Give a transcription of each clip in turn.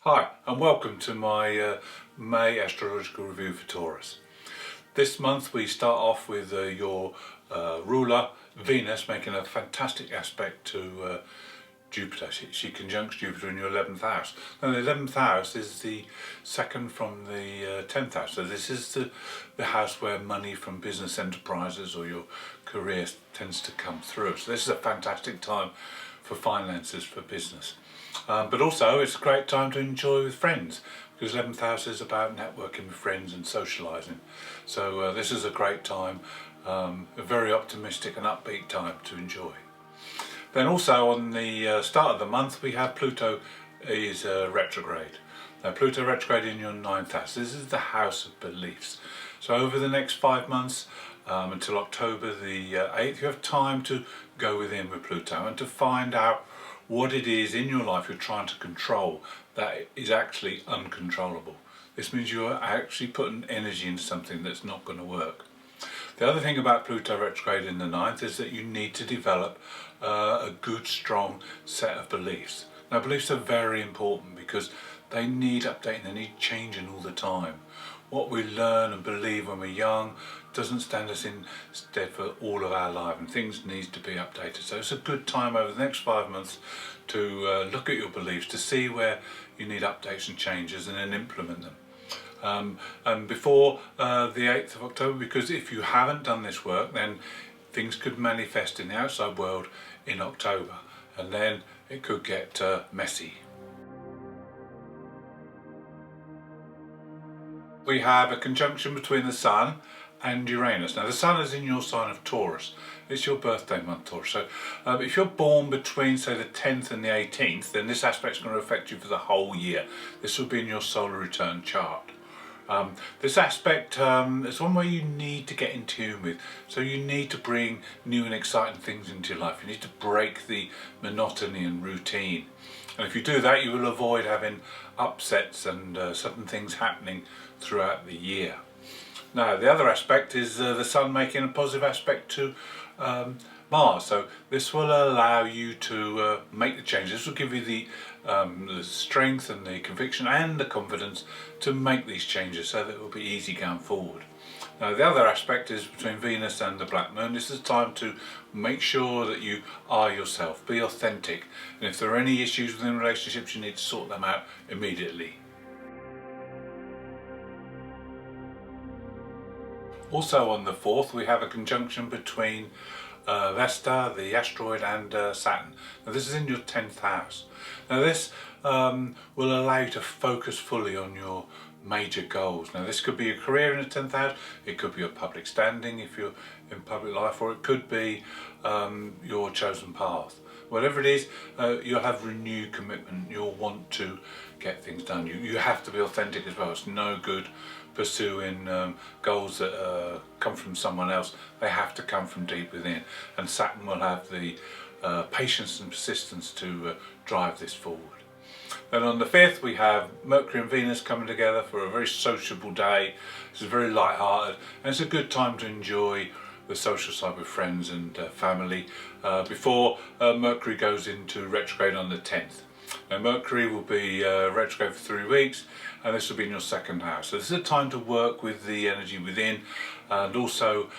Hi and welcome to my May astrological review for Taurus. This month we start off with your ruler Venus making a fantastic aspect to Jupiter. She conjuncts Jupiter in your 11th house. Now the 11th house is the second from the 10th house, so this is the house where money from business enterprises or your career tends to come through. So this is a fantastic time for finances, for business. But also it's a great time to enjoy with friends, because 11th house is about networking with friends and socialising. So this is a great time, a very optimistic and upbeat time to enjoy. Then also on the start of the month we have Pluto is retrograde. Now Pluto retrograde in your 9th house. This is the house of beliefs. So over the next 5 months until October the 8th, you have time to go within with Pluto and to find out what it is in your life you're trying to control that is actually uncontrollable. This means you're actually putting energy into something that's not going to work. The other thing about Pluto retrograde in the 9th is that you need to develop a good, strong set of beliefs. Now beliefs are very important because they need updating, they need changing all the time. What we learn and believe when we're young doesn't stand us in stead for all of our life, and things need to be updated. So it's a good time over the next 5 months to look at your beliefs, to see where you need updates and changes, and then implement them. And before the 8th of October, because if you haven't done this work, then things could manifest in the outside world in October, and then it could get messy. We have a conjunction between the Sun and Uranus. Now the Sun is in your sign of Taurus. It's your birthday month, Taurus. So if you're born between, say, the 10th and the 18th, then this aspect's going to affect you for the whole year. This will be in your solar return chart. This aspect is one where you need to get in tune with. So you need to bring new and exciting things into your life. You need to break the monotony and routine. And if you do that, you will avoid having upsets and sudden things happening throughout the year. Now the other aspect is the Sun making a positive aspect to Mars. So this will allow you to make the change. This will give you the strength and the conviction and the confidence to make these changes, so that it will be easy going forward. Now the other aspect is between Venus and the Black Moon. This is time to make sure that you are yourself, be authentic, and if there are any issues within relationships, you need to sort them out immediately. Also on the 4th we have a conjunction between Vesta, the asteroid, and Saturn. Now this is in your 10th house. Now this will allow you to focus fully on your major goals. Now this could be a career in the 10th house, it could be a public standing if you're in public life, or it could be your chosen path. Whatever it is, you'll have renewed commitment, you'll want to get things done. You have to be authentic as well. It's no good pursuing goals that come from someone else. They have to come from deep within, and Saturn will have the patience and persistence to drive this forward. Then on the 5th we have Mercury and Venus coming together for a very sociable day. It's very light-hearted, and it's a good time to enjoy the social side with friends and family before Mercury goes into retrograde on the 10th. Now Mercury will be retrograde for 3 weeks, and this will be in your 2nd house. So this is a time to work with the energy within, and also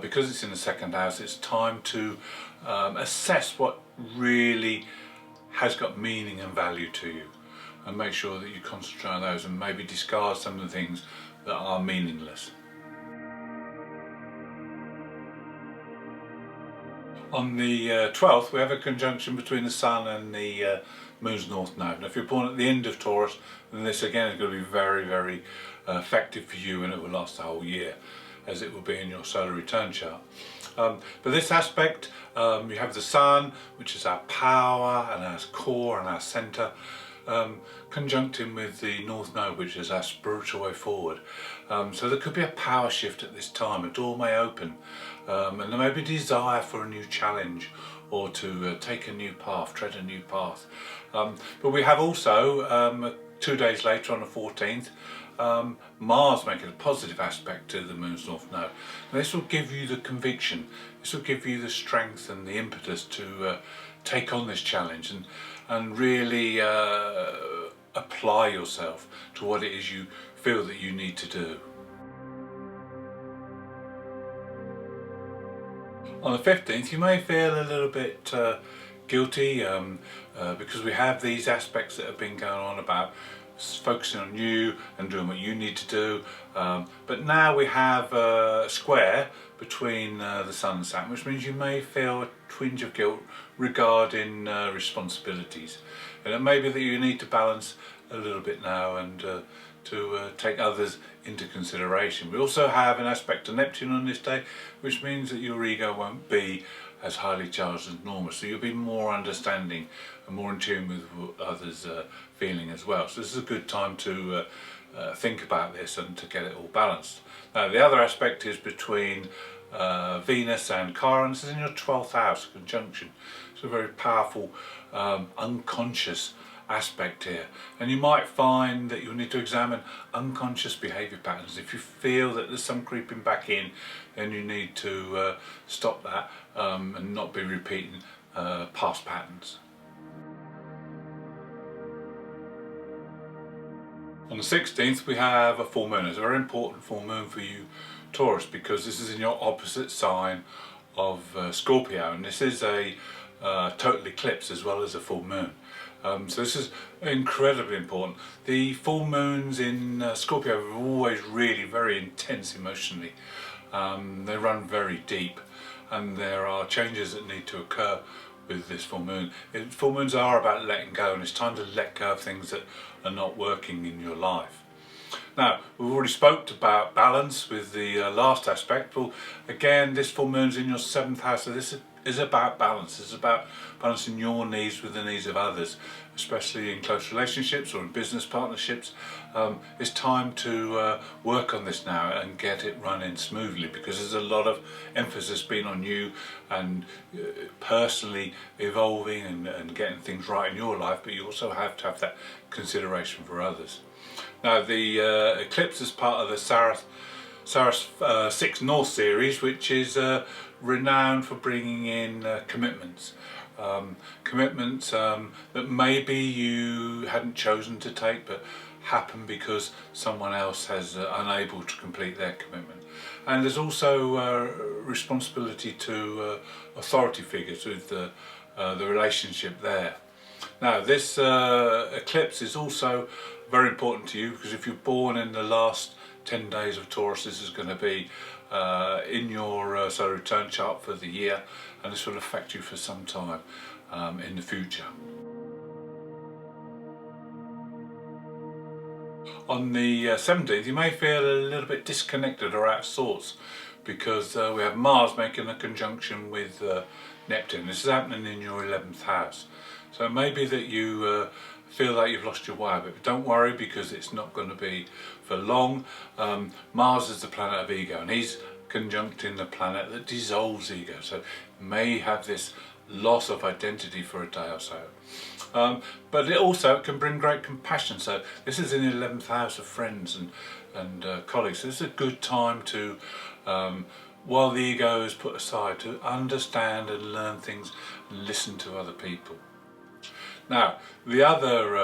because it's in the 2nd house, it's time to assess what really has got meaning and value to you, and make sure that you concentrate on those and maybe discard some of the things that are meaningless. On the 12th we have a conjunction between the Sun and the Moon's North Node. Now if you're born at the end of Taurus, then this again is going to be very, very effective for you, and it will last the whole year, as it will be in your solar return chart. But this aspect, you have the Sun, which is our power and our core and our centre, conjuncting with the North Node, which is our spiritual way forward. So there could be a power shift at this time. A door may open, and there may be a desire for a new challenge, or to take a new path, tread a new path. But we have also 2 days later on the 14th, Mars making a positive aspect to the Moon's North Node. Now this will give you the conviction, this will give you the strength and the impetus to take on this challenge and really apply yourself to what it is you feel that you need to do. On the 15th, you may feel a little bit guilty because we have these aspects that have been going on about focusing on you and doing what you need to do, but now we have a square between the Sun and Saturn, which means you may feel a twinge of guilt regarding responsibilities, and it may be that you need to balance a little bit now and to take others into consideration. We also have an aspect to Neptune on this day, which means that your ego won't be as highly charged as normal, so you'll be more understanding and more in tune with what others are feeling as well. So this is a good time to think about this and to get it all balanced. Now the other aspect is between Venus and Chiron. This is in your 12th house conjunction. It's a very powerful unconscious aspect here, and you might find that you'll need to examine unconscious behavior patterns. If you feel that there's some creeping back in, then you need to stop that and not be repeating past patterns. On the 16th we have a full moon. It's a very important full moon for you Taurus, because this is in your opposite sign of Scorpio, and this is a total eclipse as well as a full moon. So this is incredibly important. The full moons in Scorpio are always really very intense emotionally. They run very deep, and there are changes that need to occur with this full moon. Full moons are about letting go, and it's time to let go of things that are not working in your life. Now, we've already spoke about balance with the last aspect. Well, again, this full moon's in your 7th house, so this is about balance. It's about balancing your needs with the needs of others, especially in close relationships or in business partnerships. It's time to work on this now and get it running smoothly, because there's a lot of emphasis being on you and personally evolving and getting things right in your life, but you also have to have that consideration for others. Now the eclipse is part of the Saros 6 North series, which is renowned for bringing in commitments. Commitments that maybe you hadn't chosen to take but happen because someone else has unable to complete their commitment. And there's also responsibility to authority figures with the relationship there. Now this eclipse is also very important to you, because if you're born in the last 10 days of Taurus, this is going to be in your solar return chart for the year, and this will affect you for some time in the future. On the 17th, you may feel a little bit disconnected or out of sorts, because we have Mars making a conjunction with Neptune. This is happening in your 11th house. So it may be that you feel like you've lost your way a bit, but don't worry, because it's not going to be for long. Mars is the planet of ego, and he's conjuncting the planet that dissolves ego, so you may have this loss of identity for a day or so. But it also can bring great compassion. So this is in the 11th house of friends and colleagues. So this is a good time to, while the ego is put aside, to understand and learn things and listen to other people. Now, the other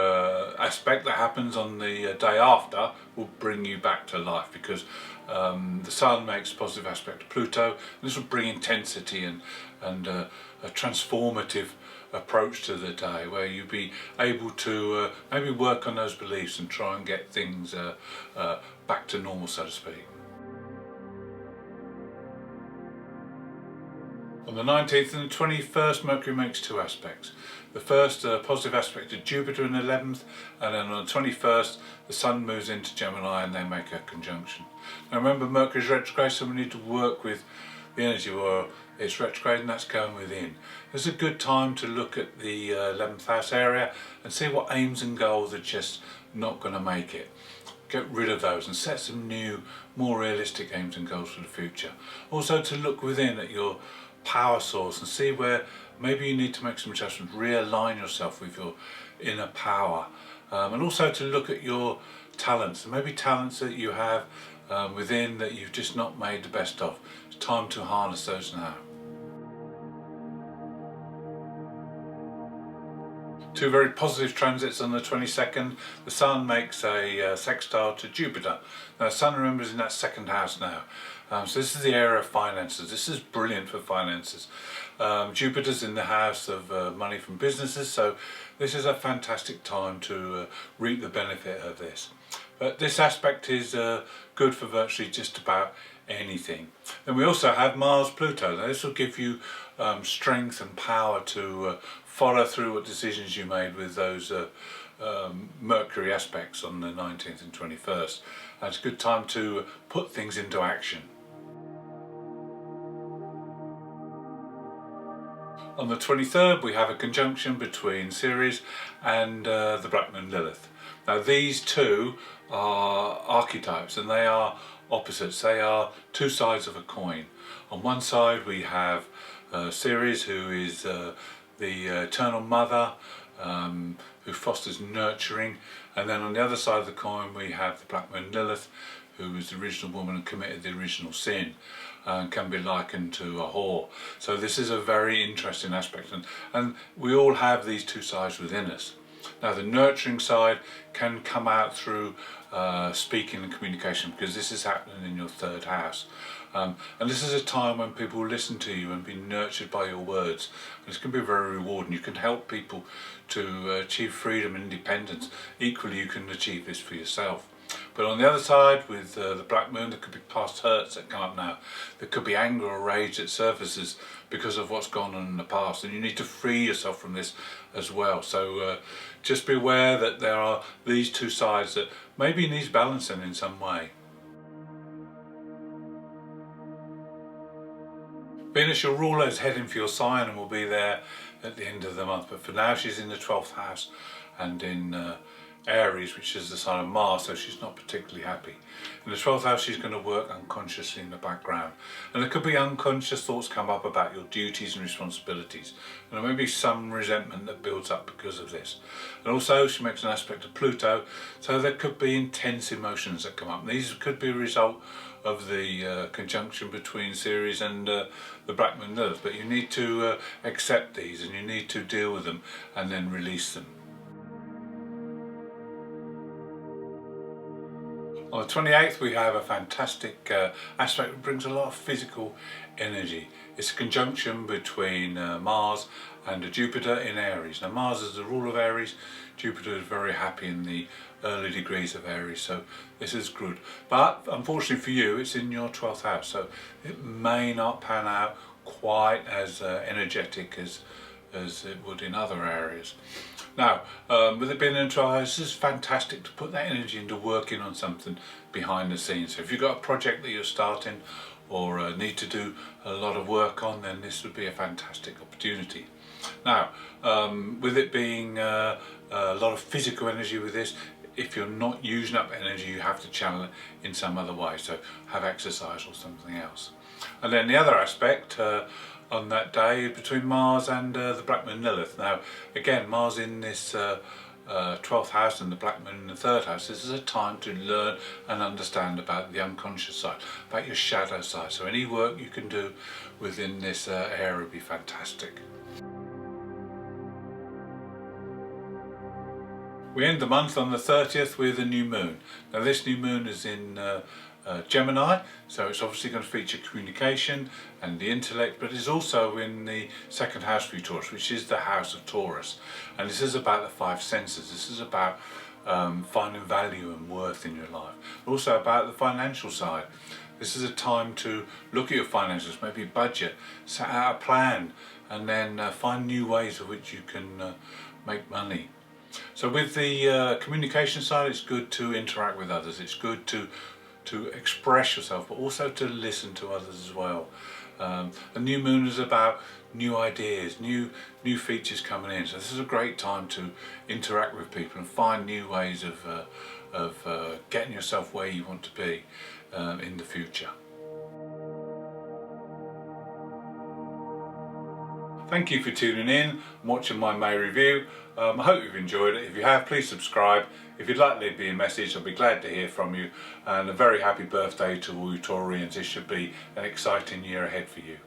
aspect that happens on the day after will bring you back to life, because the Sun makes a positive aspect to Pluto, and this will bring intensity and a transformative approach to the day, where you'll be able to maybe work on those beliefs and try and get things back to normal, so to speak. On the 19th and the 21st, Mercury makes two aspects. The first, positive aspect to Jupiter in the 11th, and then on the 21st, the Sun moves into Gemini and they make a conjunction. Now remember, Mercury is retrograde, so we need to work with the energy, or it's retrograde and that's going within. It's a good time to look at the 11th house area and see what aims and goals are just not going to make it. Get rid of those and set some new, more realistic aims and goals for the future. Also to look within at your power source and see where maybe you need to make some adjustments, realign yourself with your inner power, and also to look at your talents, and maybe talents that you have within that you've just not made the best of. It's time to harness those now. Two very positive transits on the 22nd. The Sun makes a sextile to Jupiter. Now the Sun, remember, is in that second house now. So this is the area of finances. This is brilliant for finances. Jupiter's in the house of money from businesses, so this is a fantastic time to reap the benefit of this. But this aspect is good for virtually just about anything. Then we also have Mars-Pluto. Now this will give you strength and power to follow through what decisions you made with those Mercury aspects on the 19th and 21st. And it's a good time to put things into action. On the 23rd we have a conjunction between Ceres and the Black Moon Lilith. Now these two are archetypes and they are opposites. They are two sides of a coin. On one side we have Ceres, who is the eternal mother, who fosters nurturing, and then on the other side of the coin we have the Black Moon Lilith, who was the original woman and committed the original sin, and can be likened to a whore. So this is a very interesting aspect, and we all have these two sides within us. Now the nurturing side can come out through speaking and communication, because this is happening in your third house. And this is a time when people listen to you and be nurtured by your words. And this can be very rewarding. You can help people to achieve freedom and independence. Equally, you can achieve this for yourself. But on the other side, with the Black Moon, there could be past hurts that come up now. There could be anger or rage that surfaces because of what's gone on in the past, and you need to free yourself from this as well. So just be aware that there are these two sides that maybe needs balancing in some way. Venus, your ruler, is heading for your sign and will be there at the end of the month, but for now she's in the 12th house and in Aries, which is the sign of Mars, so she's not particularly happy. In the 12th house she's going to work unconsciously in the background, and there could be unconscious thoughts come up about your duties and responsibilities, and there may be some resentment that builds up because of this. And also she makes an aspect of Pluto, so there could be intense emotions that come up. These could be a result of the conjunction between Ceres and the Black Moon Lilith, but you need to accept these and you need to deal with them and then release them. On the 28th we have a fantastic aspect that brings a lot of physical energy. It's a conjunction between Mars and Jupiter in Aries. Now Mars is the ruler of Aries, Jupiter is very happy in the early degrees of Aries, so this is good. But unfortunately for you, it's in your 12th house, so it may not pan out quite as energetic as it would in other areas. Now, with it being in 12th house, this is fantastic to put that energy into working on something behind the scenes. So if you've got a project that you're starting or need to do a lot of work on, then this would be a fantastic opportunity. Now, with it being a lot of physical energy with this, if you're not using up energy, you have to channel it in some other way, so have exercise or something else. And then the other aspect on that day between Mars and the Black Moon Lilith. Now again, Mars in this 12th house and the Black Moon in the 3rd house. This is a time to learn and understand about the unconscious side, about your shadow side. So any work you can do within this area would be fantastic. We end the month on the 30th with a new moon. Now this new moon is in Gemini, so it's obviously going to feature communication and the intellect, but it's also in the 2nd house for Taurus, which is the house of Taurus. And this is about the 5 senses. This is about finding value and worth in your life. Also about the financial side. This is a time to look at your finances, maybe budget, set out a plan, and then find new ways of which you can make money. So with the communication side, it's good to interact with others. It's good to express yourself, but also to listen to others as well. A new moon is about new ideas, new features coming in. So this is a great time to interact with people and find new ways of getting yourself where you want to be in the future. Thank you for tuning in and watching my May review. I hope you've enjoyed it. If you have, please subscribe. If you'd like to leave me a message, I'll be glad to hear from you. And a very happy birthday to all you Taurians. This should be an exciting year ahead for you.